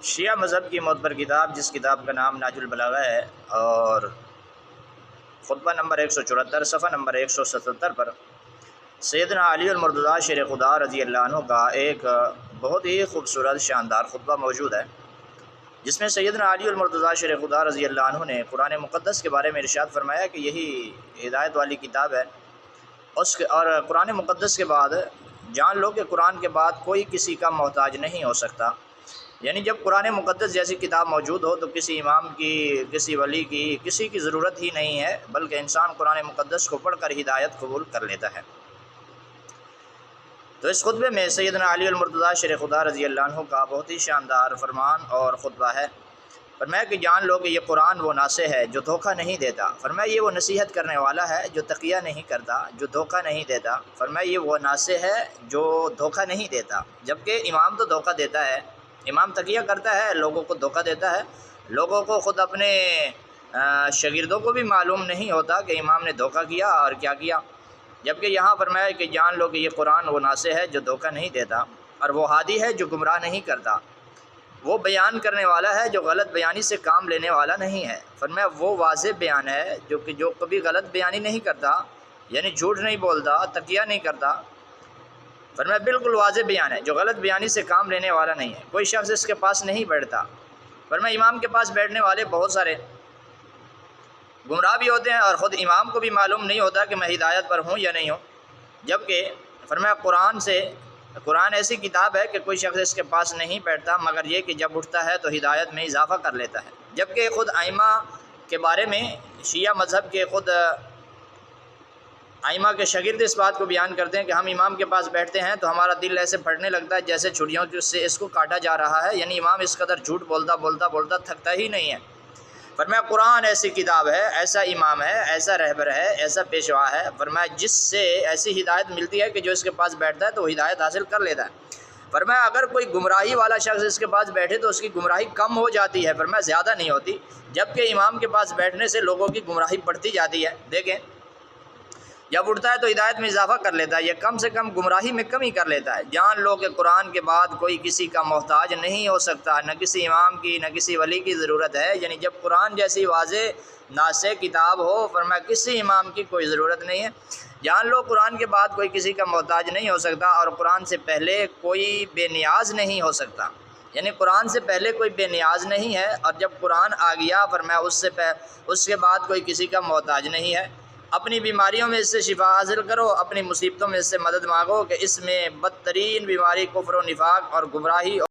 شیعہ مذہب کی معتبر کتاب، جس کتاب کا نام نہج البلاغہ ہے، اور خطبہ نمبر 174 صفحہ نمبر 177 پر سیدنا علی المرتضیٰ شیر خدا رضی اللہ عنہ کا ایک بہت ہی خوبصورت شاندار خطبہ موجود ہے، جس میں سیدنا علی المرتضیٰ شیر خدا رضی اللہ عنہ نے قرآن مقدس کے بارے میں ارشاد فرمایا کہ یہی ہدایت والی کتاب ہے، اور قرآن مقدس کے بعد جان لو کہ قرآن کے بعد کوئی کسی کا محتاج نہیں ہو سکتا۔ یعنی جب قرآن مقدس جیسی کتاب موجود ہو تو کسی امام کی، کسی ولی کی، کسی کی ضرورت ہی نہیں ہے، بلکہ انسان قرآن مقدس کو پڑھ کر ہدایت قبول کر لیتا ہے۔ تو اس خطبے میں سیدنا علی المرتضیٰ شیر خدا رضی اللہ عنہ کا بہت ہی شاندار فرمان اور خطبہ ہے۔ فرمایا کہ جان لو کہ یہ قرآن وہ ناصح ہے جو دھوکہ نہیں دیتا۔ فرمایا یہ وہ نصیحت کرنے والا ہے جو تقیہ نہیں کرتا، جو دھوکہ نہیں دیتا۔ فرمایا یہ وہ ناصح ہے جو دھوکہ نہیں دیتا، جبکہ امام تو دھوکہ دیتا ہے، امام تقیہ کرتا ہے، لوگوں کو دھوکہ دیتا ہے، لوگوں کو، خود اپنے شاگردوں کو بھی معلوم نہیں ہوتا کہ امام نے دھوکہ کیا اور کیا کیا۔ جبکہ یہاں فرمایا کہ جان لو کہ یہ قرآن وہ ناصح ہے جو دھوکہ نہیں دیتا، اور وہ ہادی ہے جو گمراہ نہیں کرتا، وہ بیان کرنے والا ہے جو غلط بیانی سے کام لینے والا نہیں ہے۔ فرمایا وہ واضح بیان ہے جو کبھی غلط بیانی نہیں کرتا، یعنی جھوٹ نہیں بولتا، تقیہ نہیں کرتا۔ فرمایا بالکل واضح بیان ہے جو غلط بیانی سے کام لینے والا نہیں ہے، کوئی شخص اس کے پاس نہیں بیٹھتا۔ فرمایا امام کے پاس بیٹھنے والے بہت سارے گمراہ بھی ہوتے ہیں، اور خود امام کو بھی معلوم نہیں ہوتا کہ میں ہدایت پر ہوں یا نہیں ہوں۔ جبکہ فرمایا قرآن ایسی کتاب ہے کہ کوئی شخص اس کے پاس نہیں بیٹھتا، مگر یہ کہ جب اٹھتا ہے تو ہدایت میں اضافہ کر لیتا ہے۔ جبکہ خود ائمہ کے بارے میں شیعہ مذہب کے خود ائمہ کے شاگرد اس بات کو بیان کرتے ہیں کہ ہم امام کے پاس بیٹھتے ہیں تو ہمارا دل ایسے پھٹنے لگتا ہے جیسے چھریوں سے اس کو کاٹا جا رہا ہے، یعنی امام اس قدر جھوٹ بولتا تھکتا ہی نہیں ہے۔ فرمایا قرآن ایسی کتاب ہے، ایسا امام ہے، ایسا رہبر ہے، ایسا پیشوا ہے، فرمایا جس سے ایسی ہدایت ملتی ہے کہ جو اس کے پاس بیٹھتا ہے تو وہ ہدایت حاصل کر لیتا ہے۔ فرمایا اگر کوئی گمراہی والا شخص اس کے پاس بیٹھے تو اس کی گمراہی کم ہو جاتی ہے، فرمایا زیادہ نہیں ہوتی، جبکہ امام کے پاس بیٹھنے سے لوگوں کی گمراہی بڑھتی جاتی ہے۔ دیکھیں جب اٹھتا ہے تو ہدایت میں اضافہ کر لیتا ہے، یہ کم سے کم گمراہی میں کمی کر لیتا ہے۔ جان لو کہ قرآن کے بعد کوئی کسی کا محتاج نہیں ہو سکتا، نہ کسی امام کی نہ کسی ولی کی ضرورت ہے۔ یعنی جب قرآن جیسی واضح ناصح کتاب ہو، فرمایا کسی امام کی کوئی ضرورت نہیں ہے۔ جان لو قرآن کے بعد کوئی کسی کا محتاج نہیں ہو سکتا، اور قرآن سے پہلے کوئی بے نیاز نہیں ہو سکتا، یعنی قرآن سے پہلے کوئی بے نیاز نہیں ہے، اور جب قرآن آ گیا فرمایا اس کے بعد کوئی کسی کا محتاج نہیں ہے۔ اپنی بیماریوں میں اس سے شفا حاصل کرو، اپنی مصیبتوں میں اس سے مدد مانگو، کہ اس میں بدترین بیماری کفر و نفاق اور گمراہی